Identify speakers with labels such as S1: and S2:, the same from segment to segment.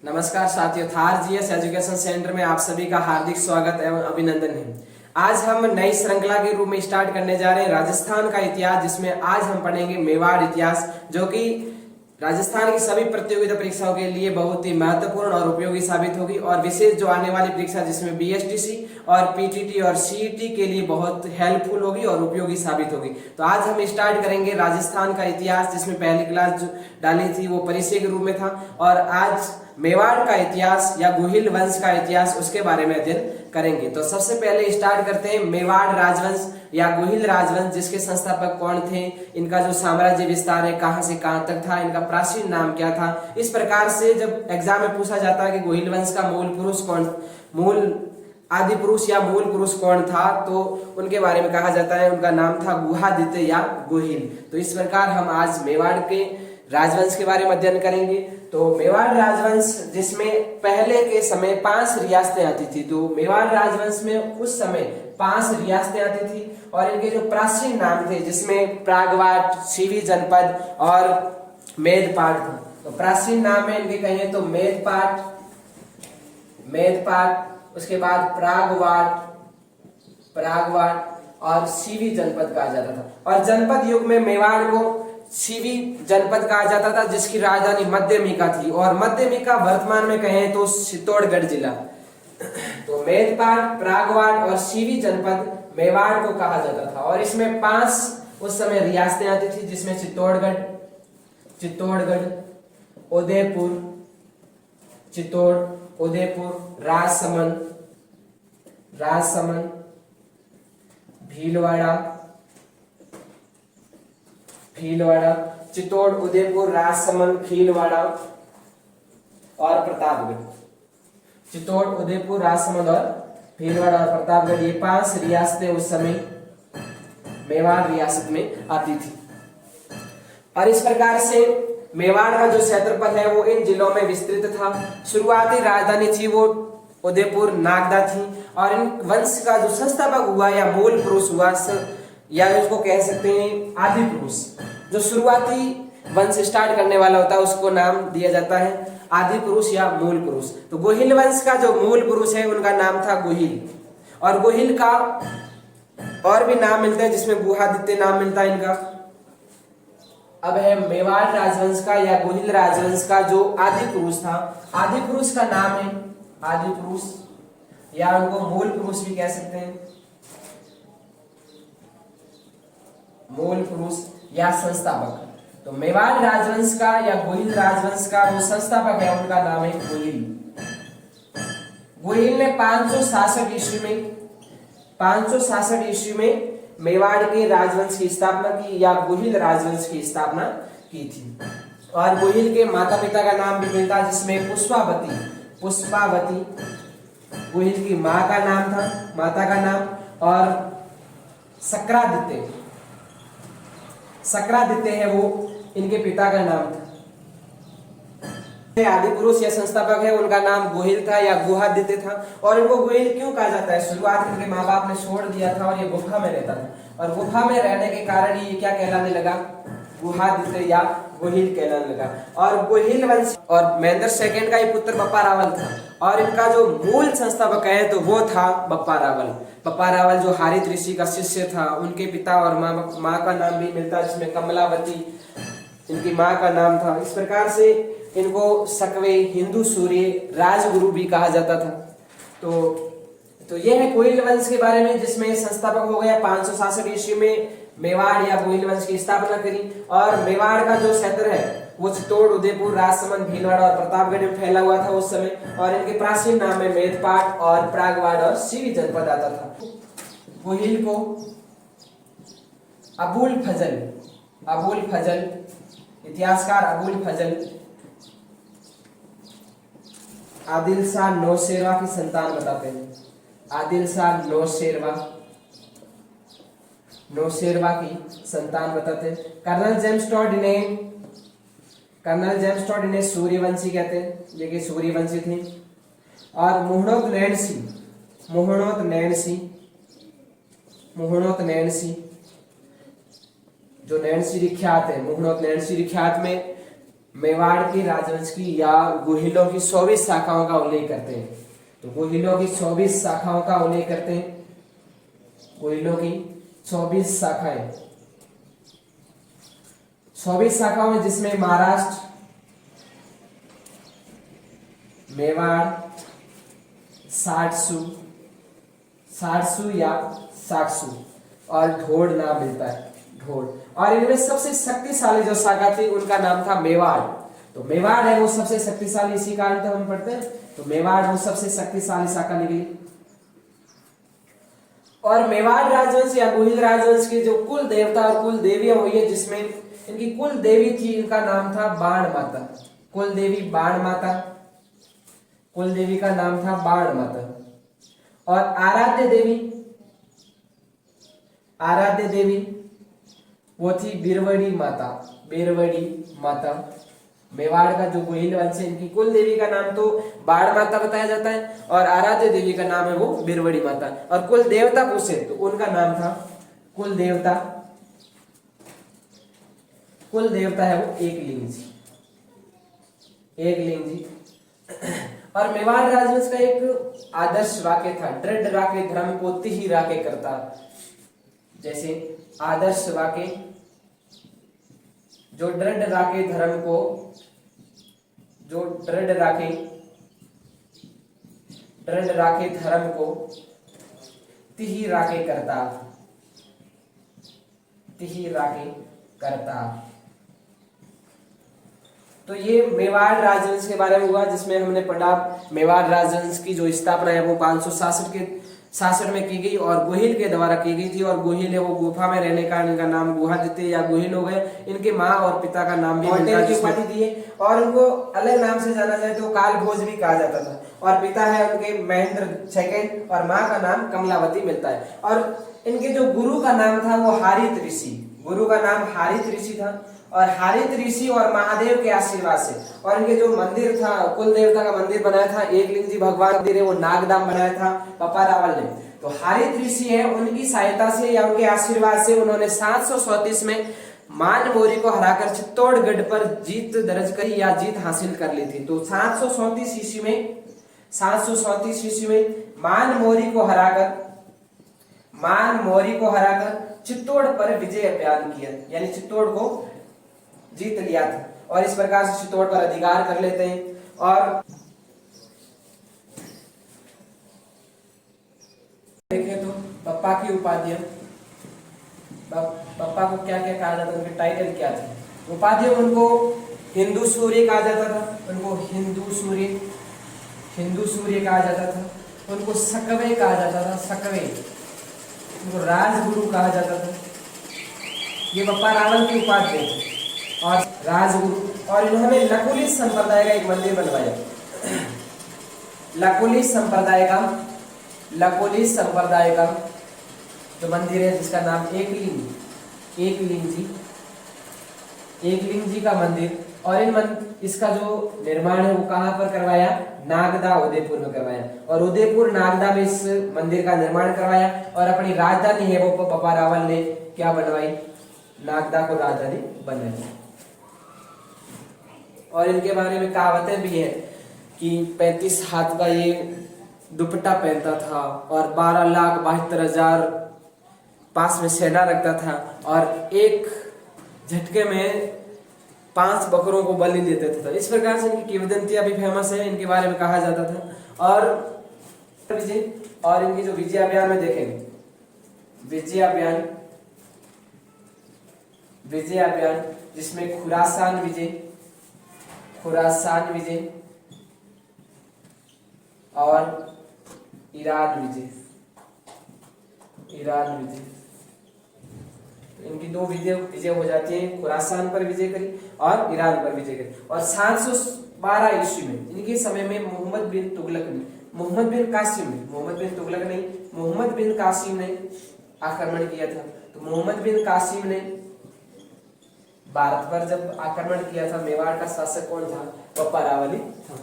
S1: नमस्कार साथियों, Thar GS education centre में आप सभी का हार्दिक स्वागत एवं अभिनंदन है। आज हम नई श्रृंखला के रूप में स्टार्ट करने जा रहे हैं राजस्थान का इतिहास, जिसमें आज हम पढ़ेंगे मेवाड़ इतिहास, जो कि राजस्थान की सभी प्रतियोगिता परीक्षाओं के लिए बहुत ही महत्वपूर्ण और उपयोगी साबित होगी। और विशेष जो आने वाली परीक्षा जिसमें बीएसटीसी और पीटीटी और सीईटी के लिए बहुत हेल्पफुल होगी और उपयोगी साबित होगी। तो आज हम स्टार्ट करेंगे राजस्थान का इतिहास, जिसमें पहली क्लास जो डाली थी वो परिचय के रूप में था, और आज मेवाड़ का इतिहास या गोहिल वंश का इतिहास उसके बारे में अध्ययन करेंगे। तो सबसे पहले स्टार्ट करते हैं मेवाड़ राजवंश या गोहिल राजवंश, जिसके संस्थापक कौन थे, इनका जो साम्राज्य विस्तार है कहां से कहां तक था, इनका प्राचीन नाम क्या था। इस प्रकार से जब एग्जाम में पूछा जाता है कि गोहिल वंश का मूल पुरुष कौन, मूल आदि पुरुष या मूल पुरुष कौन था, तो उनके बारे में कहा जाता है उनका नाम था गुहादित्य या गोहिल। तो इस प्रकार हम आज मेवाड़ के राजवंश के बारे में अध्ययन करेंगे। तो मेवाड़ राजवंश जिसमें पहले के समय 5 रियासतें आती थी, तो मेवाड़ राजवंश में उस समय 5 रियासतें आती थी, और इनके जो प्राचीन नाम थे जिसमें प्रागवाट, सीवी जनपद और मेदपाट था। तो प्राचीन नाम है इनके कहें तो मेदपाट, उसके बाद प्रागवाट और सीवी जनपद कहा जाता था। और जनपद युग में मेवाड़ को सीवी जनपद कहा जाता था, जिसकी राजधानी मध्यमिका थी, और मध्यमिका वर्तमान में कहें तो चित्तौड़गढ़ जिला। तो मेदपाट, प्रागवाट और सीवी जनपद मेवाड़ को कहा जाता था, और इसमें 5 उस समय रियासतें आती थी, जिसमें चित्तौड़गढ़, उदयपुर, राजसमंद, भीलवाड़ा, चित्तौड़, उदयपुर, राजसमंद, भीलवाड़ा और प्रतापगढ़। चित्तौड़, उदयपुर, राजसमंद और भीलवाड़ा और प्रतापगढ़, ये 5 रियासतें उस समय मेवाड़ रियासत में आती थी। और इस प्रकार से मेवाड़ का जो क्षेत्रफल है वो इन जिलों में विस्तृत था। शुरुआती राजधानी थी वो उदयपुर, नागदा थी, और इन वंश का जो संस्थापक हुआ या मूल पुरुष हुआ, या उसको कह सकते हैं आदि पुरुष, जो शुरुआती वंश स्टार्ट करने वाला होता है उसको नाम दिया जाता है आदि पुरुष या मूल पुरुष। तो गोहिल वंश का जो मूल पुरुष है उनका नाम था गोहिल, और गोहिल का और भी नाम मिलते हैं, जिसमें गुहादित्य नाम मिलता है इनका। अब है मेवाड़ राजवंश का या गोहिल राजवंश का जो आदि पुरुष था, आदि पुरुष का नाम है आदि पुरुष, या उनको मूल पुरुष भी कह सकते हैं, मूल पुरुष या संस्थापक। तो मेवाड़ राजवंश का या गोहिल राजवंश का जो संस्थापक है उनका नाम है गोहिल। गोहिल ने 566 ईस्वी में मेवाड़ के राजवंश की स्थापना की या गोहिल राजवंश की स्थापना की थी। और गोहिल के माता पिता का नाम भी मिलता है, जिसमें पुष्पावती गोहिल की मां का नाम था, माता का नाम, और सक्रादित्य है वो इनके पिता का नाम था। आदि पुरुष या संस्थापक है उनका नाम गोहिल था या गुहादित्य था। और इनको गोहिल क्यों कहा जाता है, शुरुआत इनके माँ बाप ने छोड़ दिया था और ये गुफा में रहता था, और गुफा में रहने के कारण ये क्या कहलाने लगा, गुहादित्य या गोहिल कहलाने लगा। और गोहिल वंश और महेंद्र सेकंड का ही पुत्र बप्पा रावल था, और इनका जो मूल संस्थापक है तो वो था बप्पा रावल जो हारित ऋषि का शिष्य था। उनके पिता और माँ का नाम भी मिलता है, जिसमें कमलावती इनकी माँ का नाम था। इस प्रकार से इनको सकवे, हिंदू सूर्य, राजगुरु भी कहा जाता था। तो यह है गोहिल वंश के बारे में, जिसमें संस्थापक हो गया 566 ईस्वी में मेवाड़ या गोहिल वंश की स्थापना करी। और मेवाड़ का जो क्षेत्र है वो चित्तौड़, उदयपुर, राजसमंद, भीलवाड़ा और प्रतापगढ़ में फैला हुआ था उस समय, और इनके प्राचीन नाम में मेदपाट और प्रागवाड़ और सीवी जनपद आता था। गोहिल को अबुल फजल इतिहासकार अबुल फजल आदिल शाह नौशेरवा की संतान बताते हैं। आदिल शाह नौशेरवा की संतान बताते हैं। कर्नल जेम्स टॉड इन्हें सूर्यवंशी कहते हैं, ये कि सूर्यवंशी थे। और मोहनोत नैणसी जो नैणसी विख्यात है, मोहनोत नैणसी विख्यात में मेवाड़ के राजवंश की या गोहिलों की 24 शाखाओं का उल्लेख करते हैं। तो गोहिलों की 24 शाखाओं का उल्लेख करते हैं, गोहिलों की 24 शाखाएं, 24 शाखाओं में जिसमें महाराष्ट्र, मेवाड़, साटसू, सारसू या साकसू और ढोड़ नाम मिलता है, ढोड़। और इनमें सबसे शक्तिशाली जो शाखा थी उनका नाम था मेवाड़। तो मेवाड़ है वो सबसे शक्तिशाली, इसी कारण तो हम पढ़ते हैं। तो मेवाड़ वो सबसे शक्तिशाली शाखा निकली। और मेवाड़ राजवंश या गोहिल राजवंश के जो कुल देवता और कुल देवियां हुई है, जिसमें इनकी कुल देवी थी, इनका नाम था बाण माता, कुल देवी बाण माता, कुल देवी का नाम था बाण माता। और आराध्य देवी, आराध्य देवी वो थी बिरवड़ी माता, बिरवड़ी माता। मेवाड़ का जो गोहिल वंश है, इनकी कुल देवी का नाम तो बाण माता बताया जाता है और आराध्य देवी का नाम है वो बिरवड़ी माता। और कुल देवता पूछे तो उनका नाम था, कुल देवता, कुल देवता है वो एकलिंग जी, एकलिंग जी। और मेवाड़ राजवंश का एक आदर्श वाक्य था, दृढ़ राखे धर्म को तिहि राखे करता। जैसे आदर्श वाक्य, जो दृढ़ राखे धर्म को, जो दृढ़ राखे, दृढ़ राखे धर्म को तिहि राखे करता, तिहि राखे करता। तो ये मेवाड़ राजवंश के बारे में हुआ, जिसमें हमने पढ़ा मेवाड़ राजवंश की जो स्थापना है वो 566 के शासन में की गई और गोहिल के द्वारा की गई थी। और गोहिल है वो गुफा में रहने का इनका नाम गुहादित्य या गोहिल हो गए। इनके माँ और पिता का नाम भी की उपाधि दी है और उनको अलग नाम से जाना जाए तो काल भोज भी कहा जाता था। और पिता है उनके महेंद्र सेकंड और माँ का नाम कमलावती मिलता है। और इनके जो गुरु का नाम था वो हारित ऋषि, गुरु का नाम हारित ऋषि था। और हारित ऋषि और महादेव के आशीर्वाद से, और इनके जो मंदिर था, कुल देवता का मंदिर बनाया था, एकलिंग जी भगवान मंदिर है वो नागदाम बनाया था पप्पा रावल ने। तो हारित ऋषि है, उनकी सहायता से या उनके आशीर्वाद से उन्होंने 734 में मान मोरी को हराकर चित्तौड़गढ़ पर जीत दर्ज करी या जीत हासिल कर ली थी। तो 734 ईस्वी में, 734 ईस्वी में मान मोरी को हराकर, मान मोरी को हराकर चित्तौड़ पर विजय अभियान किया, यानी चित्तौड़ को जीत लिया था। और इस प्रकार से चित्तौड़ पर अधिकार कर लेते हैं। और देखें तो पप्पा की उपाधियां, पप्पा को क्या क्या कहा जाता, उनके टाइटल क्या थे, उपाधियां उनको हिंदू सूर्य कहा जाता था, उनको हिंदू सूर्य, हिंदू सूर्य कहा जाता था। उनको सकवे कहा जाता था, सकवे। उनको राजगुरु कहा जाता था। ये पप्पा रावल की उपाधि थी और राजगुरु। और इन्होंने लकुलिश संप्रदाय का एक मंदिर बनवाया, लकुलिश संप्रदाय का, लकुलिश संप्रदाय का जो मंदिर है जिसका नाम एकलिंग, एकलिंग जी, एकलिंग जी का मंदिर। और इसका जो निर्माण है वो कहाँ पर करवाया, नागदा उदयपुर में करवाया। और उदयपुर नागदा में इस मंदिर का निर्माण करवाया और अपनी राजधानी है वो पप्पा रावल ने क्या बनवाई, नागदा को राजधानी बनाई। और इनके बारे में कहावतें भी है कि 35 हाथ का ये दुपट्टा पहनता था और 12,72,000 पास में सेना रखता था और एक झटके में 5 बकरों को बलि देते थे। तो इस प्रकार से इनकी किंवदंतियां भी फेमस है, इनके बारे में कहा जाता था। और विजय, और इनकी जो विजय अभियान में देखेंगे, विजय अभियान, विजय अभियान जिसमें खुरासान विजय, खुरासान विजय और ईरान विजय, ईरान विजय, इनकी 2 विजय हो जाती है। खुरासान पर विजय करी और ईरान पर विजय करी। और 712 ईस्वी में इनके समय में मोहम्मद बिन तुगलक ने, मोहम्मद बिन कासिम ने, मोहम्मद बिन तुगलक नहीं, मोहम्मद बिन कासिम ने आक्रमण किया था। तो मोहम्मद बिन कासिम ने भारत पर जब आक्रमण किया था, मेवाड़ का शासक कौन था, पप्पा रावल था।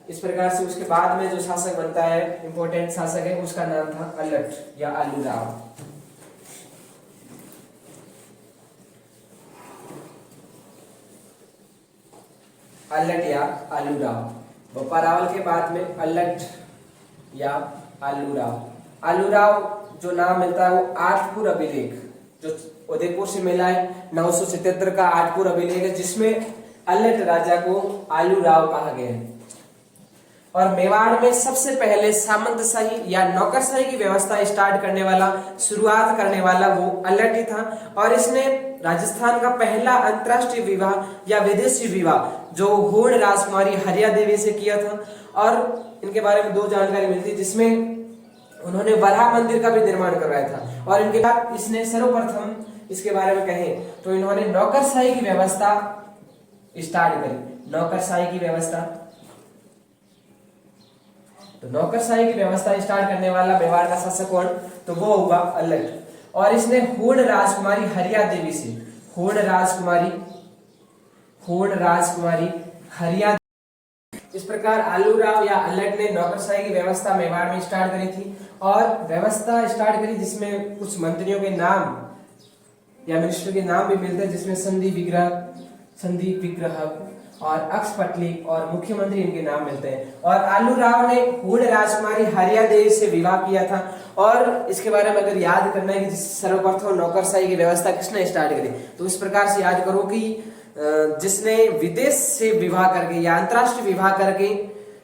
S1: इस प्रकार से उसके बाद में जो शासक बनता है, इंपॉर्टेंट शासक है, उसका नाम था अलट या अल्लूराव। अल्लट या आलूराव। बप्पा रावल के बाद में अल्लट या आलूराव। आलूराव जो नाम मिलता है वो आठपुर अभिलेख, जो उदयपुर से मिला है, 977 का आठपुर अभिलेख है, जिसमें अल्लट राजा को आलूराव कहा गया है। और मेवाड़ में सबसे पहले सामंतशाही या नौकरशाही की व्यवस्था स्टार्ट करने वाला, शुरुआत करने वाला वो अल्लट ही था। और इसने राजस्थान का पहला अंतरराष्ट्रीय विवाह या विदेशी विवाह जो हूण राजकुमारी हरिया देवी से किया था। और इनके बारे में 2 जानकारी मिलती है, जिसमें उन्होंने वराह मंदिर का भी निर्माण करवाया था। और इनके बाद इसने सर्वप्रथम इसके बारे में कहें तो इन्होंने नौकरशाही की व्यवस्था स्टार्ट करी। नौकरशाही की व्यवस्था, तो नौकरशाही की व्यवस्था स्टार्ट करने वाला मेवाड़ का शासक कौन, तो वो होगा अल्लट। और इसने हूण राजकुमारी हरिया देवी से, हूण राजकुमारी हरिया, इस प्रकार आलूराव या अल्लट ने नौकरशाही की व्यवस्था मेवाड़ में स्टार्ट करी थी। और व्यवस्था स्टार्ट करी जिसमें कुछ मंत्रियों के नाम या मिनिस्टर के नाम भी मिलते हैं, जिसमें संदीप विग्रह और अक्षपटली और मुख्यमंत्री इनके नाम मिलते हैं। और आलूराव ने हूण राजकुमारी हरिया देवी से विवाह किया था। और इसके बारे में अगर याद करना है कि सर्वप्रथम नौकरशाही की व्यवस्था किसने स्टार्ट करी, तो इस प्रकार से याद करो कि जिसने विदेश से विवाह करके या अंतरराष्ट्रीय विवाह करके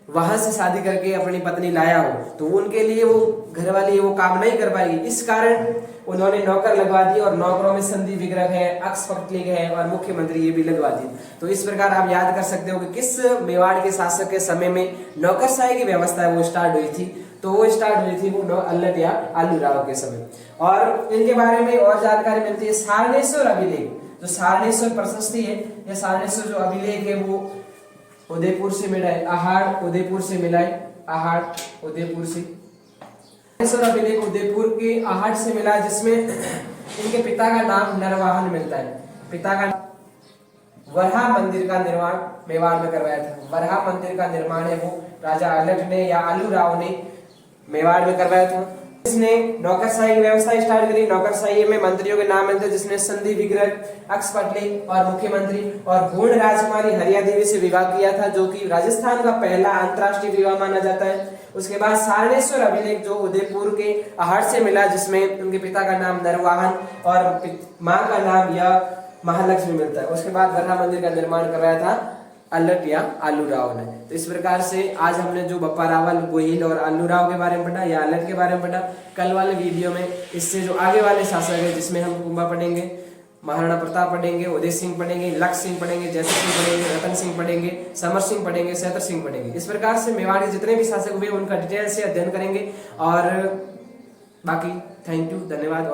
S1: वहां से शादी करके अपनी पत्नी लाया हो, तो उनके लिए वो घर वाली वो काम नहीं कर पाएगी। इस कारण उन्होंने नौकर लगवा दी। और नौकरों में संदीप विग्रह है, अक्षपटली है और मुख्यमंत्री ये भी लगवा दी। तो इस प्रकार आप याद कर सकते हो कि किस मेवाड़ के शासक के समय में नौकरशाही की व्यवस्था है वो स्टार्ट हुई थी। तो वो स्टार्ट हुई थी वो अल्लट या आलूराव के समय। और इनके बारे में और जानकारी मिलती है सारणेश्वर अभिलेख, जो सारणेश्वर प्रशस्ति है, यह सारणेश्वर जो अभिलेख है वो उदयपुर से मिला है, आहाड़ उदयपुर से मिला है, आहाड़ उदयपुर से, सारणेश्वर अभिलेख उदयपुर के आहाड़ से मिला, जिसमें इनके पिता का नाम नरवाहन मिलता है। पिता का वराह मंदिर का निर्माण मेवाड़ में करवाया था। वराह मंदिर का निर्माण है वो राजा अल्लट ने या आलूराव ने मेवाड़ में करवाया था। इसने नौकरशाही की व्यवस्था स्टार्ट करी। नौकरशाही में मंत्रियों के नाम मिलते हैं, जिसने संदीप विग्रह, अक्षपटली और मुख्यमंत्री, और हूण राजकुमारी हरिया देवी से विवाह किया था, जो कि राजस्थान का पहला अंतरराष्ट्रीय विवाह माना जाता है। उसके बाद सारणेश्वर अभिलेख जो उदयपुर के आहाड़ से मिला, जिसमें उनके पिता का नाम नरवाहन और मां का नाम या महालक्ष्मी मिलता है। उसके बाद वराह मंदिर का निर्माण करवाया था अल्लट या आलूराव ने। तो इस प्रकार से आज हमने जो बप्पा रावल, गोहिल और आलूराव के बारे में पढ़ा या अल्लट के बारे में पढ़ा। कल वाले वीडियो में इससे जो आगे वाले शासक है, जिसमें हम कुंभा पढ़ेंगे, महाराणा प्रताप पढ़ेंगे, उदय सिंह पढ़ेंगे, लक्ष्य सिंह पढ़ेंगे, जयसिंह सिंह पढ़ेंगे, रतन सिंह पढ़ेंगे, समर सिंह पढ़ेंगे, सैतर सिंह पढ़ेंगे। इस प्रकार से मेवाड़ के जितने भी शासक हुए उनका डिटेल से अध्ययन करेंगे। और बाकी थैंक यू, धन्यवाद।